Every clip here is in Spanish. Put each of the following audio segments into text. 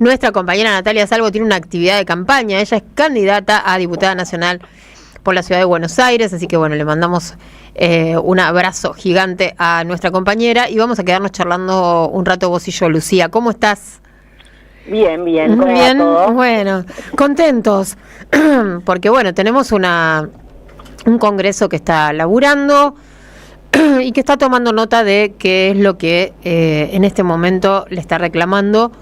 Nuestra compañera Natalia Salvo tiene una actividad de campaña. Ella es candidata a diputada nacional por la ciudad de Buenos Aires, así que bueno, le mandamos un abrazo gigante a nuestra compañera y vamos a quedarnos charlando un rato vos y yo. Lucía, ¿cómo estás? Bien, bien. ¿Cómo va todo? Bueno, contentos, porque bueno, tenemos un congreso que está laburando y que está tomando nota de qué es lo que en este momento le está reclamando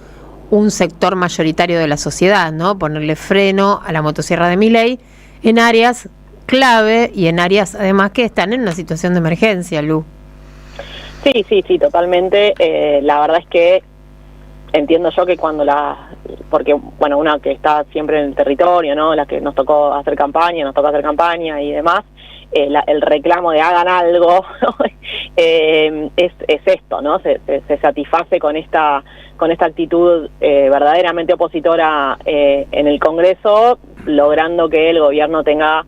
un sector mayoritario de la sociedad, ¿no? Ponerle freno a la motosierra de Milei en áreas clave y en áreas además que están en una situación de emergencia, Lu. Sí, totalmente. La verdad es que entiendo yo que porque bueno, una que está siempre en el territorio, ¿no? La que nos tocó hacer campaña y demás, el reclamo de hagan algo es esto, ¿no? Se satisface con esta actitud verdaderamente opositora en el Congreso, logrando que el gobierno tenga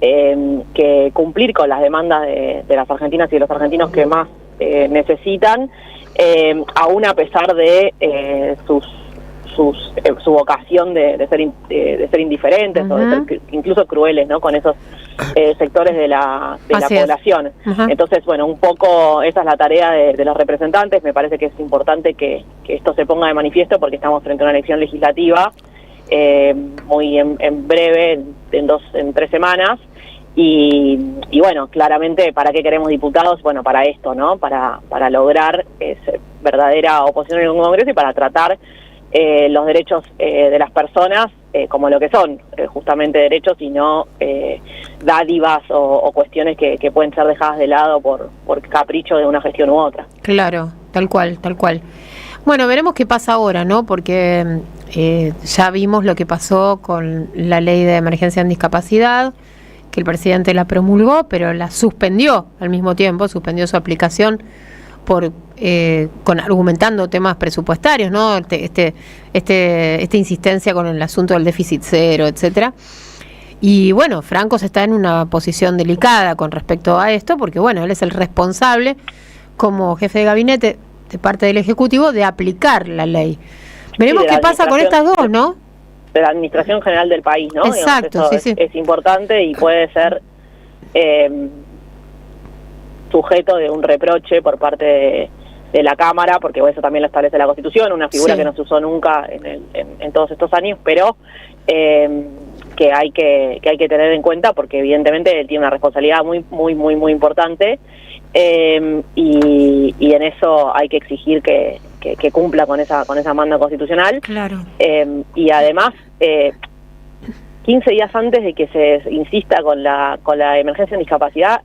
que cumplir con las demandas de las argentinas y de los argentinos que más necesitan, aún a pesar de su vocación de ser indiferentes o de ser incluso crueles, ¿no? Con esos sectores de la población. Entonces, bueno, un poco esa es la tarea de los representantes. Me parece que es importante que esto se ponga de manifiesto porque estamos frente a una elección legislativa muy en breve, en 3 semanas. Y bueno, claramente, ¿para qué queremos diputados? Bueno, para esto, ¿no? Para lograr verdadera oposición en un Congreso y para tratar los derechos de las personas como lo que son, justamente derechos y no dádivas o cuestiones que pueden ser dejadas de lado por capricho de una gestión u otra. Claro, tal cual. Bueno, veremos qué pasa ahora, ¿no? Porque ya vimos lo que pasó con la ley de emergencia en discapacidad, que el presidente la promulgó, pero la suspendió al mismo tiempo, suspendió su aplicación argumentando temas presupuestarios, ¿no? Esta insistencia con el asunto del déficit cero, etcétera. Y bueno, Francos está en una posición delicada con respecto a esto, porque bueno, él es el responsable como jefe de gabinete de parte del Ejecutivo de aplicar la ley. Veremos qué pasa con estas dos, ¿no? De la Administración General del país, ¿no? Exacto, digamos, sí. Es importante y puede ser sujeto de un reproche por parte de la Cámara, porque eso también lo establece la Constitución, una figura que no se usó nunca en todos estos años, pero que hay que tener en cuenta porque evidentemente él tiene una responsabilidad muy importante y en eso hay que exigir que cumpla con esa manda constitucional. Claro. Y además 15 días antes de que se insista con la emergencia en discapacidad,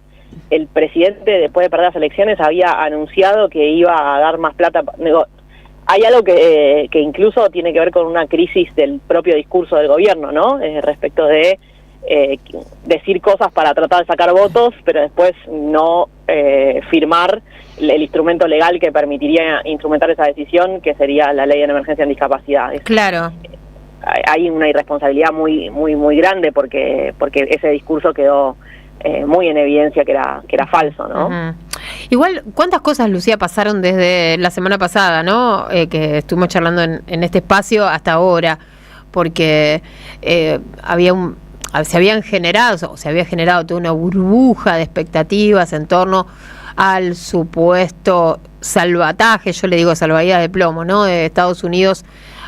el presidente, después de perder las elecciones, había anunciado que iba a dar más plata. Hay algo que incluso tiene que ver con una crisis del propio discurso del gobierno, ¿no? Respecto de decir cosas para tratar de sacar votos, pero después no firmar el instrumento legal que permitiría instrumentar esa decisión, que sería la ley de emergencia en discapacidad. Claro. Hay una irresponsabilidad muy grande porque ese discurso quedó muy en evidencia que era falso, ¿no? Igual, ¿cuántas cosas, Lucía, pasaron desde la semana pasada, ¿no? Que estuvimos charlando en este espacio hasta ahora, porque se había generado toda una burbuja de expectativas en torno al supuesto salvataje, yo le digo salvavidas de plomo, ¿no? De Estados Unidos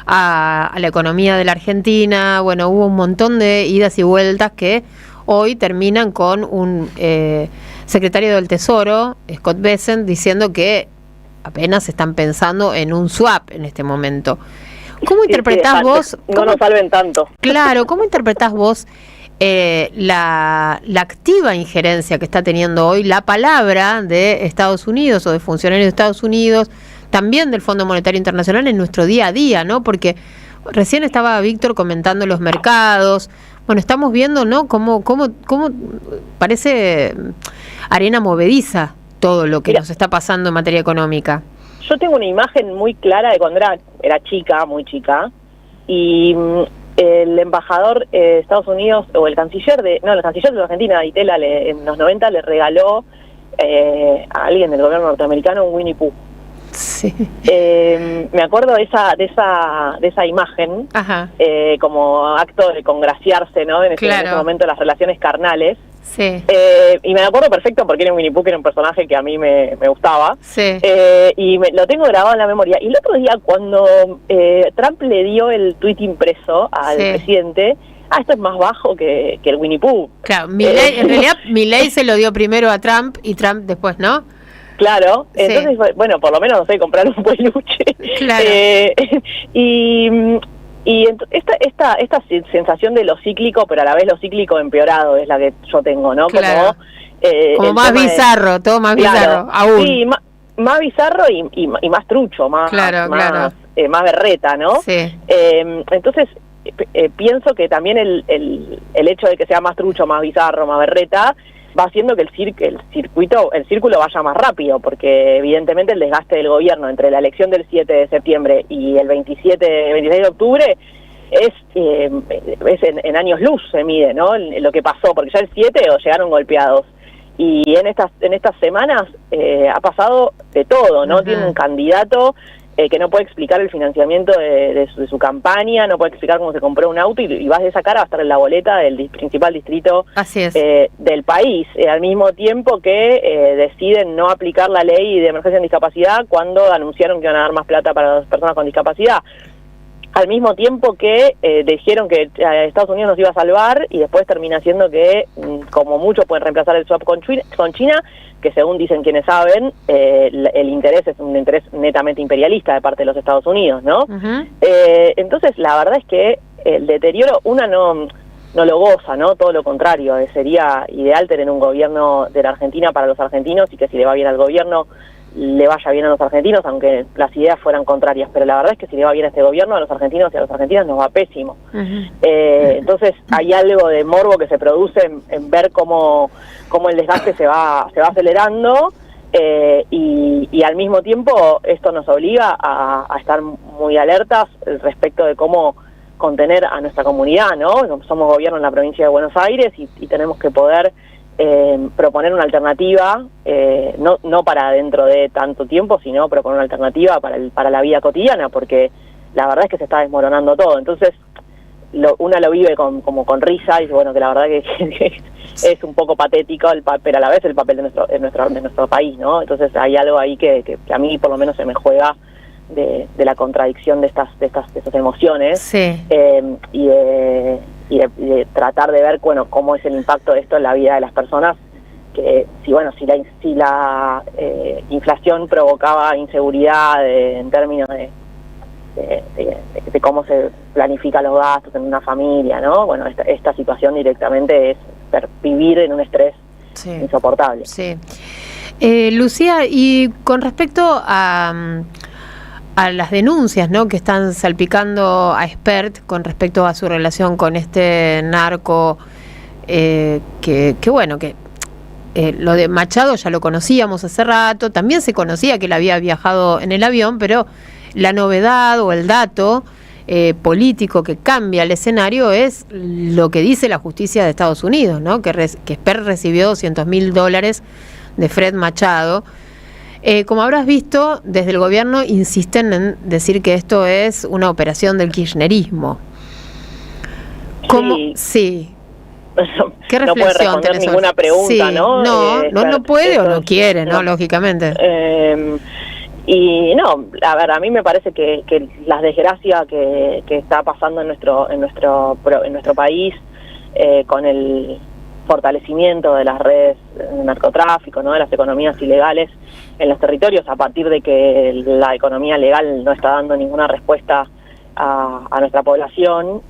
a la economía de la Argentina. Bueno, hubo un montón de idas y vueltas que hoy terminan con un secretario del Tesoro, Scott Bessent, diciendo que apenas están pensando en un swap en este momento. ¿Cómo interpretás vos? No nos salven tanto. Claro, ¿cómo interpretás vos la activa injerencia que está teniendo hoy la palabra de Estados Unidos o de funcionarios de Estados Unidos, también del Fondo Monetario Internacional en nuestro día a día, ¿no? Porque recién estaba Víctor comentando los mercados. Bueno, estamos viendo, ¿no? Cómo parece arena movediza todo lo que nos está pasando en materia económica. Yo tengo una imagen muy clara de cuando era chica, muy chica, y el embajador de Estados Unidos, o el canciller de la Argentina, Itela, en los 90 le regaló a alguien del gobierno norteamericano un Winnie Pooh. Sí. Me acuerdo de esa imagen, como acto de congraciarse, ¿no? En ese momento las relaciones carnales. Sí. Y me acuerdo perfecto porque era Winnie Pooh, que era un personaje que a mí me gustaba. Sí. Y lo tengo grabado en la memoria. Y el otro día, cuando Trump le dio el tuit impreso al presidente, esto es más bajo que el Winnie Pooh. Claro, en realidad Milei se lo dio primero a Trump y Trump después, ¿no? Claro, entonces, bueno, por lo menos, no sé, comprar un peluche. Claro. Y esta sensación de lo cíclico, pero a la vez lo cíclico empeorado es la que yo tengo, ¿no? Claro. Como más bizarro, todo más bizarro, aún. Sí, más bizarro y más trucho, más berreta, ¿no? Sí. Entonces, pienso que también el hecho de que sea más trucho, más bizarro, más berreta, va haciendo que el círculo vaya más rápido, porque evidentemente el desgaste del gobierno entre la elección del 7 de septiembre y el 26 de octubre es en años luz se mide, ¿no? Lo que pasó, porque ya el 7 llegaron golpeados. Y en estas semanas ha pasado de todo, ¿no? Tiene un candidato que no puede explicar el financiamiento de su campaña, no puede explicar cómo se compró un auto y vas de esa cara a estar en la boleta del principal distrito del país, al mismo tiempo que deciden no aplicar la ley de emergencia en discapacidad cuando anunciaron que iban a dar más plata para las personas con discapacidad. Al mismo tiempo que dijeron que Estados Unidos nos iba a salvar y después termina siendo que como mucho pueden reemplazar el swap con China, que según dicen quienes saben, el interés es un interés netamente imperialista de parte de los Estados Unidos, ¿no? Entonces la verdad es que el deterioro, no lo goza, ¿no? Todo lo contrario, sería ideal tener un gobierno de la Argentina para los argentinos y que si le va bien al gobierno le vaya bien a los argentinos, aunque las ideas fueran contrarias, pero la verdad es que si le va bien a este gobierno, a los argentinos y a las argentinas nos va pésimo. Entonces hay algo de morbo que se produce en ver cómo el desgaste se va acelerando, y al mismo tiempo esto nos obliga a estar muy alertas respecto de cómo contener a nuestra comunidad, ¿no? Somos gobierno en la provincia de Buenos Aires y tenemos que poder proponer una alternativa, no para dentro de tanto tiempo, sino proponer una alternativa para la vida cotidiana, porque la verdad es que se está desmoronando todo. Entonces, uno lo vive como con risa y dice, bueno, que la verdad que es un poco patético, pero a la vez el papel de nuestro país, ¿no? Entonces hay algo ahí que a mí por lo menos se me juega de la contradicción de estas emociones, y de tratar de ver, bueno, cómo es el impacto de esto en la vida de las personas, que si la inflación provocaba inseguridad en términos de cómo se planifican los gastos en una familia, ¿no? Bueno, esta situación directamente es vivir en un estrés insoportable. Sí. Lucía, y con respecto a las denuncias, ¿no?, que están salpicando a Espert con respecto a su relación con este narco, lo de Machado ya lo conocíamos hace rato, también se conocía que él había viajado en el avión, pero la novedad o el dato político que cambia el escenario es lo que dice la justicia de Estados Unidos, ¿no?, que Espert recibió $200.000 de Fred Machado. Como habrás visto, desde el gobierno insisten en decir que esto es una operación del kirchnerismo. ¿Cómo? Sí. ¿Qué reflexión no puede responder ninguna pregunta, ¿no? No puede o no quiere, ¿no? Lógicamente. Y no, a ver, a mí me parece que la desgracia que está pasando en nuestro país, con el fortalecimiento de las redes de narcotráfico, ¿no?, de las economías ilegales en los territorios, a partir de que la economía legal no está dando ninguna respuesta a nuestra población,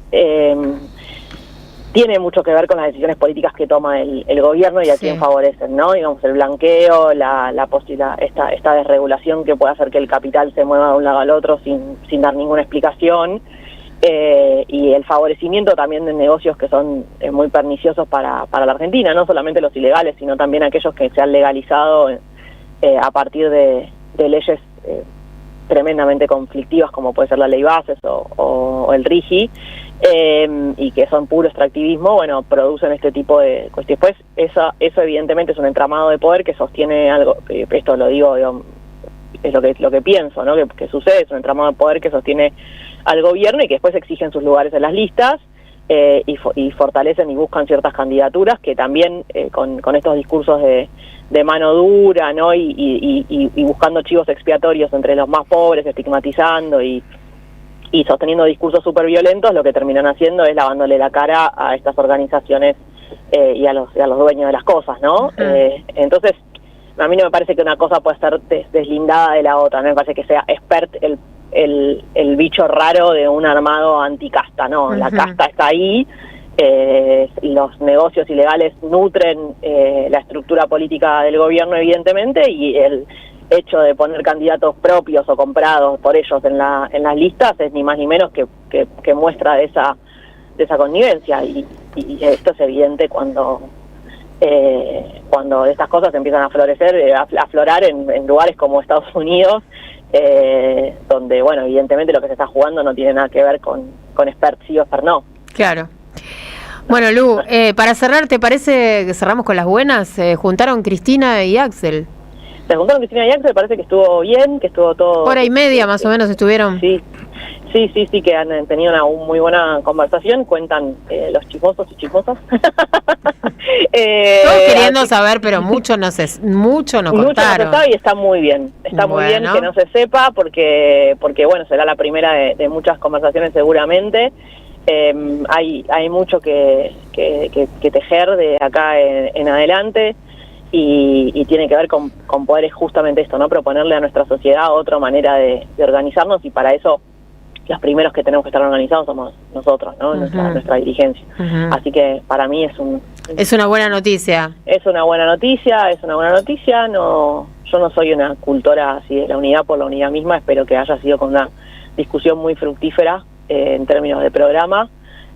tiene mucho que ver con las decisiones políticas que toma el gobierno y a quién favorecen, ¿no? Digamos, el blanqueo, la posibilidad, esta desregulación que puede hacer que el capital se mueva de un lado al otro sin dar ninguna explicación, y el favorecimiento también de negocios que son muy perniciosos para la Argentina, no solamente los ilegales, sino también aquellos que se han legalizado a partir de leyes tremendamente conflictivas, como puede ser la ley Bases o el RIGI, y que son puro extractivismo, bueno, producen este tipo de cuestiones. Pues eso evidentemente es un entramado de poder que sostiene algo, esto lo digo es lo que pienso, ¿no? Que sucede, es un entramado de poder que sostiene al gobierno y que después exigen sus lugares en las listas y fortalecen y buscan ciertas candidaturas que también con estos discursos de mano dura, ¿no? Y buscando chivos expiatorios entre los más pobres, estigmatizando y sosteniendo discursos súper violentos, lo que terminan haciendo es lavándole la cara a estas organizaciones y a los dueños de las cosas, ¿no? Entonces, a mí no me parece que una cosa pueda estar deslindada de la otra, no me parece que sea expert el bicho raro de un armado anticasta, ¿no? La casta está ahí, los negocios ilegales nutren la estructura política del gobierno, evidentemente, y el hecho de poner candidatos propios o comprados por ellos en las listas es ni más ni menos que muestra de esa connivencia, y esto es evidente cuando estas cosas empiezan a florecer, a aflorar en lugares como Estados Unidos, donde, bueno, evidentemente lo que se está jugando no tiene nada que ver con expert sí o expert no. Claro. Bueno, Lu, para cerrar, ¿te parece que cerramos con las buenas? Juntaron Cristina y Axel. Se juntaron Cristina y Axel, parece que estuvo bien, que estuvo todo... Hora y media más o menos estuvieron. Sí, que han tenido una muy buena conversación, cuentan los chismosos y chismosas. Todos queriendo saber, pero mucho no contaron. Mucho no se sabe y está muy bien. Está muy bien que no se sepa porque bueno, será la primera de muchas conversaciones seguramente. Hay mucho que tejer de acá en adelante. Y tiene que ver con poder justamente esto, ¿no? Proponerle a nuestra sociedad otra manera de organizarnos, y para eso los primeros que tenemos que estar organizados somos nosotros, ¿no? Nuestra dirigencia. Así que para mí es una buena noticia. Es una buena noticia. Yo no soy una cultora así de la unidad por la unidad misma. Espero que haya sido con una discusión muy fructífera en términos de programa,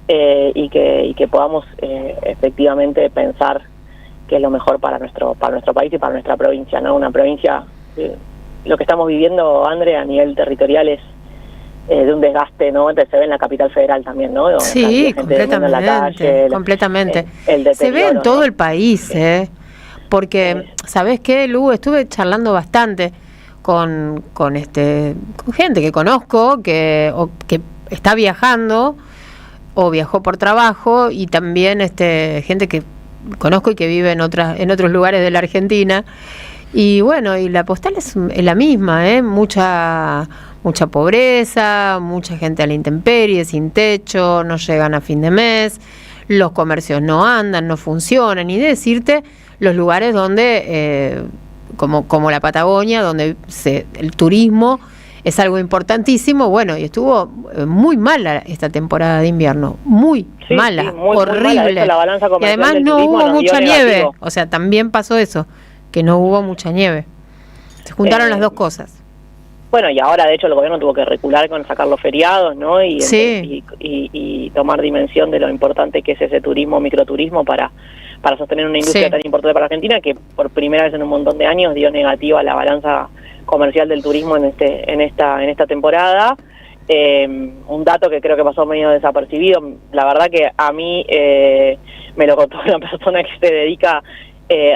y que podamos efectivamente pensar que es lo mejor para nuestro país y para nuestra provincia, ¿no? Una provincia, lo que estamos viviendo, André, a nivel territorial es de un desgaste, ¿no? Se ve en la capital federal también, ¿no? Sí, completamente. Se ve en todo el país, porque, ¿sabés qué, Lu? Estuve charlando bastante con gente que conozco, que está viajando o viajó por trabajo, y también gente que conozco y que vive en otros lugares de la Argentina, y bueno, y la postal es la misma, mucha pobreza, mucha gente a la intemperie, sin techo, no llegan a fin de mes, los comercios no andan, no funcionan, y decirte los lugares donde como la Patagonia, donde el turismo es algo importantísimo. Bueno, y estuvo muy mala esta temporada de invierno, muy mala, horrible. Muy mala. La balanza y además no hubo mucha nieve, o sea, también pasó eso, que no hubo mucha nieve. Se juntaron las dos cosas. Bueno, y ahora de hecho el gobierno tuvo que recular con sacar los feriados, ¿no? Y tomar dimensión de lo importante que es ese turismo, microturismo, para sostener una industria tan importante para Argentina, que por primera vez en un montón de años dio negativa la balanza comercial del turismo en esta temporada. Un dato que creo que pasó medio desapercibido, la verdad que a mí me lo contó una persona que se dedica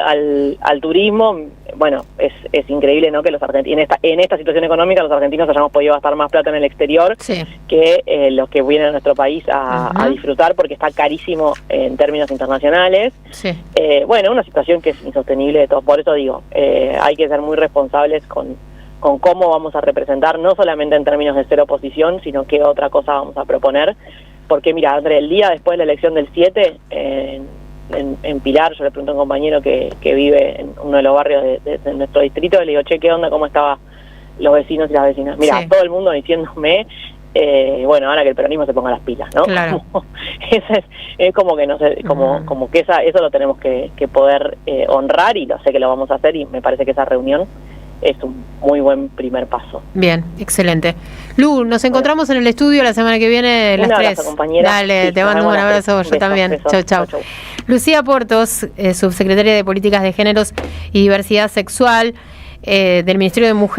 al turismo. Bueno, es increíble, ¿no? Que los argentinos en esta situación económica los argentinos hayamos podido gastar más plata en el exterior que los que vienen a nuestro país a disfrutar, porque está carísimo en términos internacionales. Bueno, una situación que es insostenible de todos. Por eso digo, hay que ser muy responsables con cómo vamos a representar, no solamente en términos de ser oposición, sino qué otra cosa vamos a proponer. Porque mira, André, el día después de la elección del 7, en Pilar, yo le pregunté a un compañero que vive en uno de los barrios de nuestro distrito, y le digo, che, ¿qué onda? ¿Cómo estaban los vecinos y las vecinas? Mira, todo el mundo diciéndome, bueno, ahora que el peronismo se ponga las pilas, ¿no? Claro. Es como que no sé, como que eso lo tenemos que poder honrar, y lo sé que lo vamos a hacer, y me parece que esa reunión es un muy buen primer paso. Bien, excelente. Lu, nos encontramos en el estudio la semana que viene, las 3. Un abrazo, compañera. Dale, te mando un abrazo, yo también. Chau. Lucía Portos, subsecretaria de Políticas de Géneros y Diversidad Sexual del Ministerio de Mujeres.